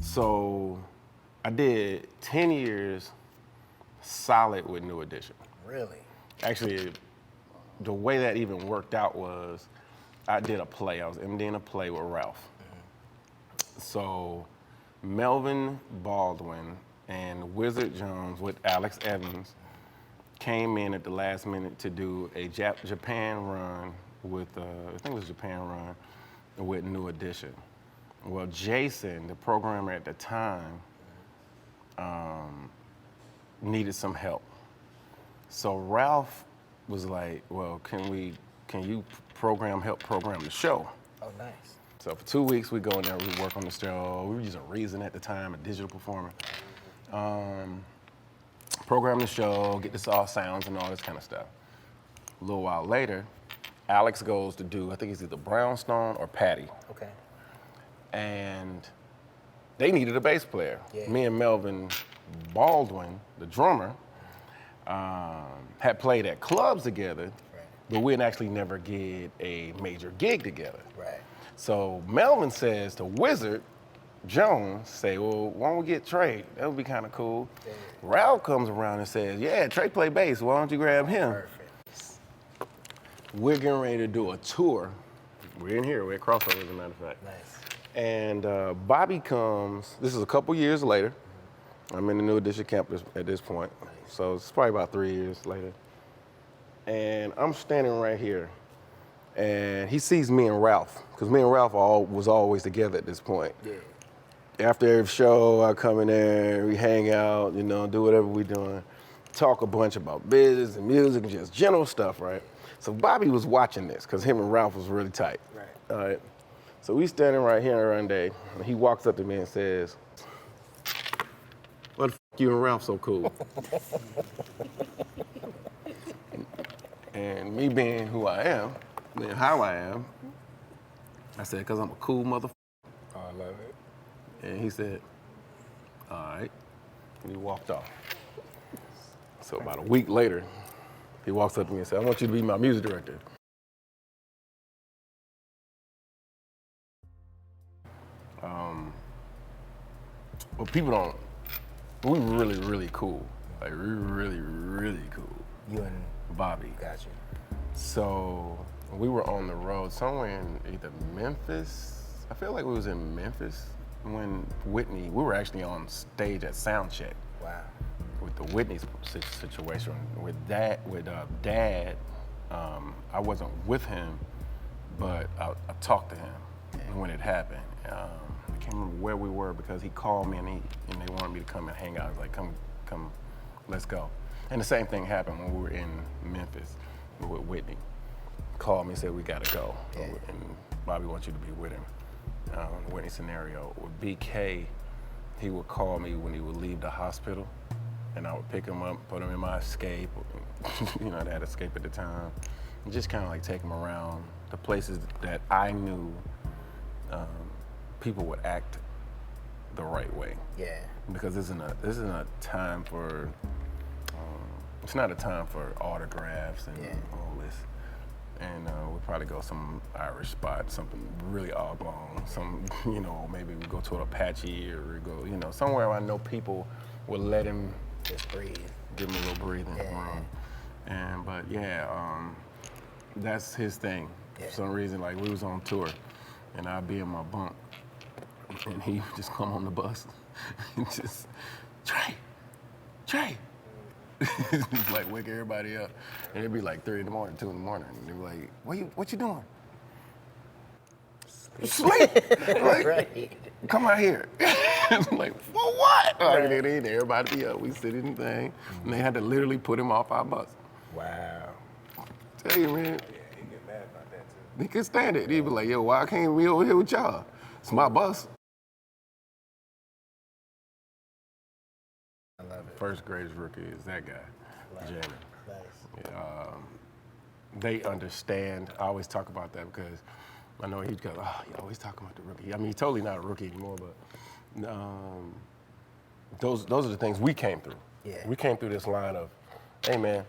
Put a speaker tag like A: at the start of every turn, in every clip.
A: So I did 10 years solid with New Edition.
B: Really?
A: Actually, the way that even worked out was I did a play. I was MDing a play with Ralph. So Melvin Baldwin and Wizard Jones with Alex Evans came in at the last minute to do a Japan run with, I think it was Japan run with New Edition. Well, Jason, the programmer at the time, needed some help. So Ralph was like, well, can you help program the show?
B: Oh, nice.
A: So for 2 weeks, we go in there, we work on the show. We were using Reason at the time, a digital performer. Program the show, get this all sounds and all this kind of stuff. A little while later, Alex goes to do, I think it's either Brownstone or Patty.
B: Okay.
A: And they needed a bass player.
B: Yeah.
A: Me and Melvin Baldwin, the drummer, had played at clubs together,
B: Right.
A: but we'd actually never get a major gig together.
B: Right.
A: So Melvin says to Wizard Jones, say, well, why don't we get Trey? That would be kind of cool.
B: Yeah.
A: Ralph comes around and says, yeah, Trey play bass, why don't you grab him?
B: Perfect.
A: We're getting ready to do a tour. We're in here, we're at Crossover, as a matter of fact.
B: Nice.
A: And Bobby comes, this is a couple years later. I'm in the New Edition campus at this point.
B: Nice.
A: So it's probably about 3 years later. And I'm standing right here. And he sees me and Ralph, because me and Ralph was always together at this point.
B: Yeah.
A: After every show, I come in there, we hang out, do whatever we're doing, talk a bunch about business and music and just general stuff, right? So Bobby was watching this, because him and Ralph was really tight.
B: Right.
A: All right. So we standing right here one day, and he walks up to me and says, "What the f you and Ralph so cool?" And me being who I am, being how I am, I said, "'Cause I'm a cool motherfucker."
B: Oh, I love it.
A: And he said, "All right," and he walked off. So about a week later, he walks up to me and said, "I want you to be my music director." Well, people don't, we really, really cool. Like, we really, really cool.
B: You and
A: Bobby.
B: got you.
A: So we were on the road somewhere in either Memphis. I feel like we was in Memphis when Whitney, we were actually on stage at Soundcheck.
B: Wow.
A: With the Whitney situation. With Dad, I wasn't with him, but I talked to him when it happened. I can't remember where we were because he called me and they wanted me to come and hang out. I was like, come, let's go. And the same thing happened when we were in Memphis with Whitney. Called me and said, we gotta go.
B: Yeah.
A: And Bobby wants you to be with him. The Whitney scenario. With BK, he would call me when he would leave the hospital, and I would pick him up, put him in my Escape. I had Escape at the time. And just kind of like take him around the places that I knew people would act the right way.
B: Yeah.
A: Because this isn't a time for, it's not a time for autographs and all this. And we'll probably go some Irish spot, something really oblong. Maybe we go to an Apache or we go, somewhere I know people will let him
B: just breathe.
A: Give him a little breathing room. But that's his thing.
B: Yeah.
A: For some reason, like we was on tour and I'd be in my bunk and he would just come on the bus and just, Trey. He's like wake everybody up. And it'd be like 3 in the morning, 2 in the morning. And they'd be like, what you doing? Sleep. Like,
B: Right.
A: Come out here. I'm like, for what? Like, everybody be up. We sit in the thing. And they had to literally put him off our bus.
B: Wow.
A: Tell you, man.
B: Yeah, he get mad about that too.
A: He couldn't stand it. He'd be like, yo, why can't we over here with y'all? It's my bus.
B: I love it.
A: First greatest rookie is that guy, Jamie.
B: Nice.
A: They understand. I always talk about that because I know he'd go, oh, you always talking about the rookie. I mean, he's totally not a rookie anymore, but those are the things we came through.
B: Yeah.
A: We came through this line of, hey, man,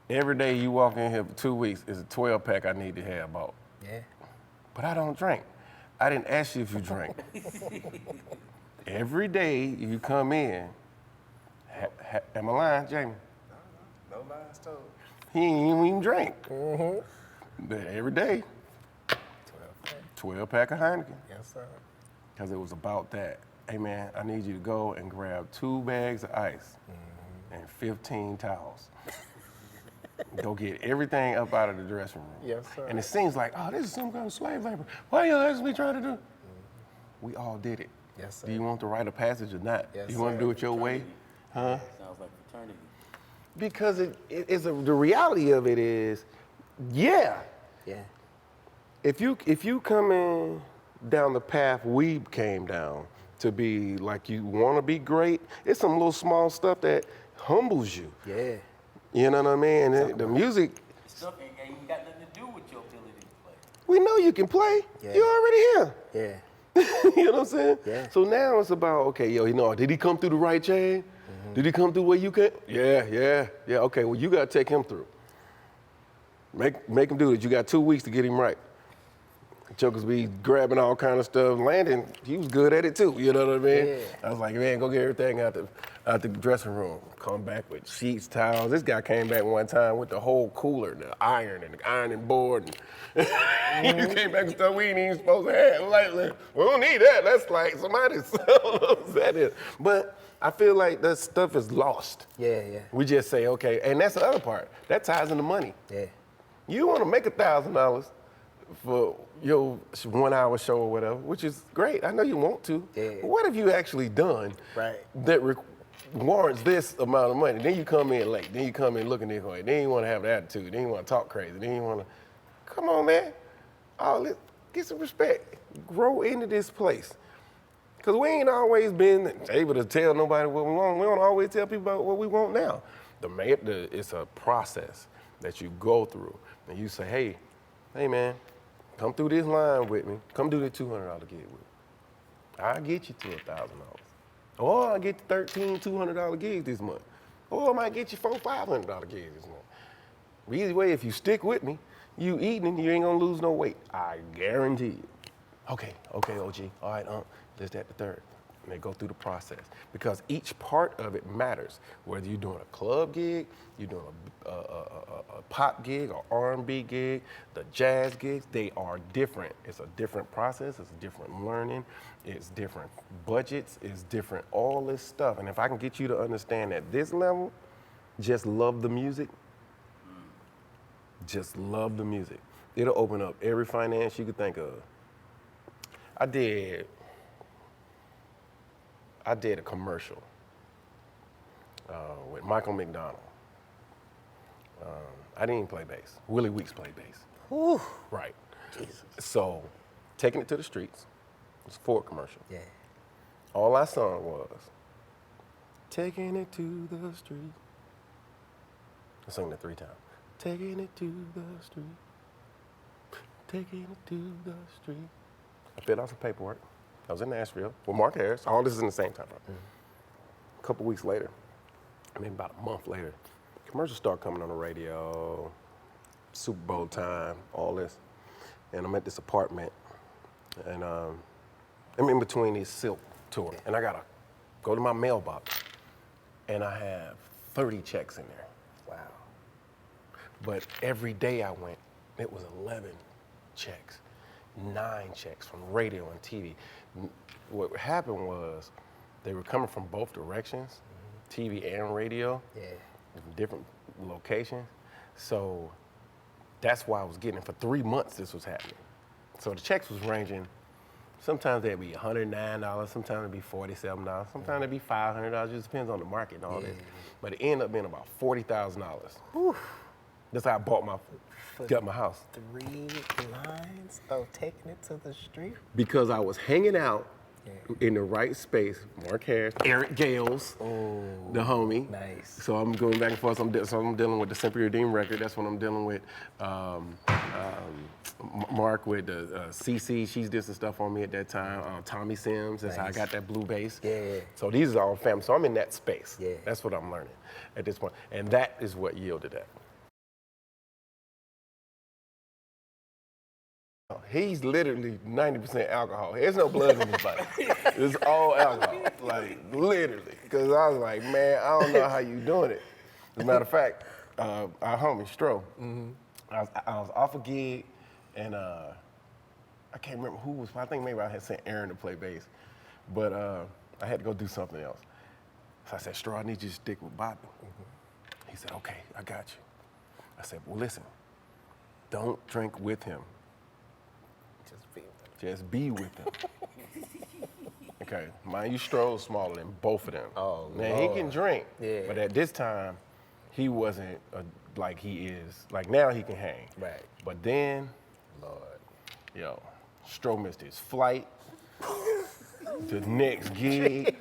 A: every day you walk in here for 2 weeks is a 12-pack I need to have bought.
B: Yeah.
A: But I don't drink. I didn't ask you if you drank. Every day you come in, am I lying, Jamie?
B: No lies told.
A: He ain't even drink. But every day, 12-pack of Heineken.
B: Yes, sir.
A: Because it was about that. Hey, man, I need you to go and grab 2 bags of ice and 15 towels. Go get everything up out of the dressing room.
B: Yes, sir.
A: And it seems like, oh, this is some kind of slave labor. What y'all asking me trying to do? We all did it.
B: Yes, sir.
A: Do you want to write a passage or not?
B: Yes,
A: you want to
B: sir.
A: do it your way? Huh?
C: Sounds like fraternity.
A: Because the reality of it is, yeah.
B: Yeah.
A: If you come in down the path we came down to be like you want to be great, it's some little small stuff that humbles you.
B: Yeah.
A: You know what I mean? And the music,
C: Stuff ain't even got nothing to do with your ability to play.
A: we know you can play.
B: Yeah.
A: You're already here.
B: Yeah.
A: You know what I'm saying?
B: Yeah.
A: So now it's about, okay, yo, you know, did he come through the right chain? Did he come through where you can? Yeah. Okay, well, you got to take him through. Make him do it. You got 2 weeks to get him right. Jokers be grabbing all kind of stuff. Landon, he was good at it too. You know what I mean?
B: Yeah.
A: I was like, man, go get everything out the dressing room. Come back with sheets, towels. This guy came back one time with the whole cooler, the iron and the ironing board. And he just came back with stuff we ain't even supposed to have. Like, we don't need that. That's like somebody's. That is. But I feel like that stuff is lost.
B: Yeah.
A: We just say, okay, and that's the other part. That ties into money.
B: Yeah.
A: You want to make $1,000 for your 1 hour show or whatever, which is great. I know you want to.
B: Yeah.
A: But what have you actually done
B: Right.
A: that warrants this amount of money? Then you come in late. Then you come in looking this way. Then you want to have the attitude. Then you want to talk crazy. Then you want to, come on, man. Get some respect. Grow into this place. Because we ain't always been able to tell nobody what we want. We don't always tell people about what we want now. It's a process that you go through. And you say, hey, man, come through this line with me. Come do the $200 gig with me. I'll get you to $1,000. Or I'll get 13 $200 gigs this month. Or I might get you 4 $500 gigs this month. Either way, if you stick with me, you eating and you ain't gonna lose no weight. I guarantee you. Okay, OG. All right, this, that, the third. And they go through the process because each part of it matters. Whether you're doing a club gig, you're doing a pop gig or R&B gig, the jazz gigs, they are different. It's a different process. It's a different learning. It's different budgets. It's different all this stuff. And if I can get you to understand at this level, just love the music. Just love the music. It'll open up every finance you could think of. I did a commercial with Michael McDonald. I didn't even play bass. Willie Weeks played bass.
B: Whew.
A: Right.
B: Jesus.
A: So, taking it to the streets. It was a Ford commercial.
B: Yeah.
A: All I sung was, taking it to the street. I sung that 3 times. Taking it to the street. Taking it to the street. I filled out some paperwork. I was in Nashville with Mark Harris. All this is in the same time. A couple weeks later, maybe about a month later, commercials start coming on the radio, Super Bowl time, all this. And I'm at this apartment, and I'm in between these Silk tours, and I gotta go to my mailbox, and I have 30 checks in there.
B: Wow.
A: But every day I went, it was 11 checks, 9 checks from radio and TV. What happened was they were coming from both directions, TV and radio, from different locations. So that's why I was getting it. For 3 months this was happening. So the checks was ranging, sometimes they'd be $109, sometimes it'd be $47, sometimes it'd be $500, it just depends on the market and all this. But it ended up being about $40,000. That's how I got my house.
B: 3 lines of taking it to the street.
A: Because I was hanging out in the right space. Mark Harris, Eric Gales, the homie.
D: Nice.
A: So I'm going back and forth. So I'm dealing with the Simply Redeemed record. That's what I'm dealing with. Mark with the CC, she's did some stuff on me at that time. Tommy Sims, that's how I got that blue bass.
D: Yeah.
A: So these are all family. So I'm in that space.
D: Yeah.
A: That's what I'm learning at this point. And that is what yielded that. He's literally 90% alcohol. There's no blood in his body. It's all alcohol, like literally. Because I was like, man, I don't know how you doing it. As a matter of fact, our homie Stro, I was off a gig, and I can't remember who was. I think maybe I had sent Aaron to play bass, but I had to go do something else. So I said, Stro, I need you to stick with Bobby. He said, okay, I got you. I said, well, listen, don't drink with him. Just be with them. Okay, mind you, Stroll's smaller than both of them.
D: Oh,
A: now
D: Lord.
A: he can drink,
D: Yeah.
A: but at this time, he wasn't like he is. Like now he can hang.
D: Right.
A: But then,
D: Lord.
A: yo, Stroh missed his flight, the next gig.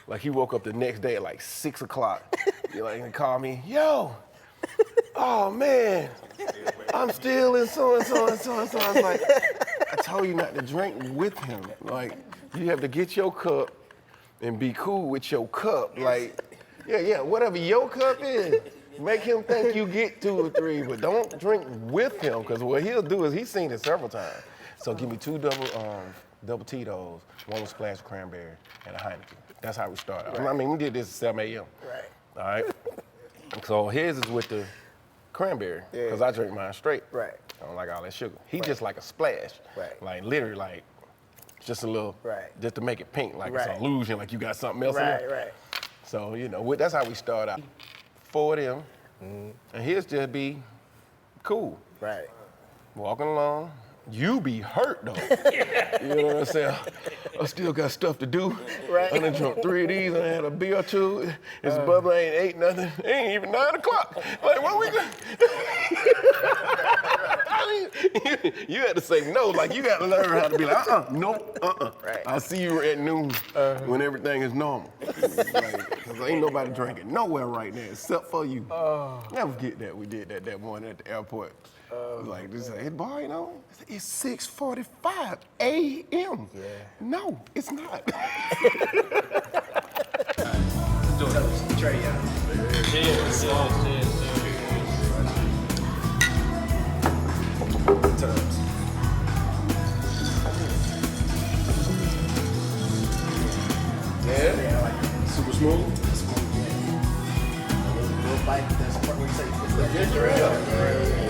A: Like he woke up the next day at like 6 o'clock. He like called me, yo, oh man, I'm still in so-and-so and so-and-so. I was like, I told you not to drink with him. Like, you have to get your cup and be cool with your cup. Like, yeah, whatever your cup is, make him think you get 2 or 3, but don't drink with him, because what he'll do is, he's seen it several times. So give me 2 double Tito's, 1 with splash cranberry, and a Heineken. That's how we started. Right. I mean, we did this at 7 a.m.
D: Right.
A: All right? So his is with the cranberry, because I drink mine straight.
D: Right.
A: I don't like all that sugar. He just like a splash.
D: Right.
A: Like literally like just a little, just to make it pink, like it's an illusion, like you got something else in there.
D: Right.
A: So, you know, that's how we start out. 4 of them, and his just be cool.
D: Right.
A: Walking along. You be hurt though. You know what I'm saying? I still got stuff to do.
D: Right.
A: I done drunk 3 of these, I had a beer or 2. It's bubble, I ain't ate nothing. It ain't even 9 o'clock. Like, what we gonna you had to say no, like you gotta learn how to be like, nope.
D: Right.
A: I'll see you at noon when everything is normal. Like, cause ain't nobody drinking nowhere right now except for you. Never forget that. We did that morning at the airport. Like this, hey boy, you know, it's 6:45 a.m.
D: Yeah.
A: No, it's not.
D: Trey, yeah.
A: Yeah. Super smooth.
D: Little bite, that's the part where you say, it's real.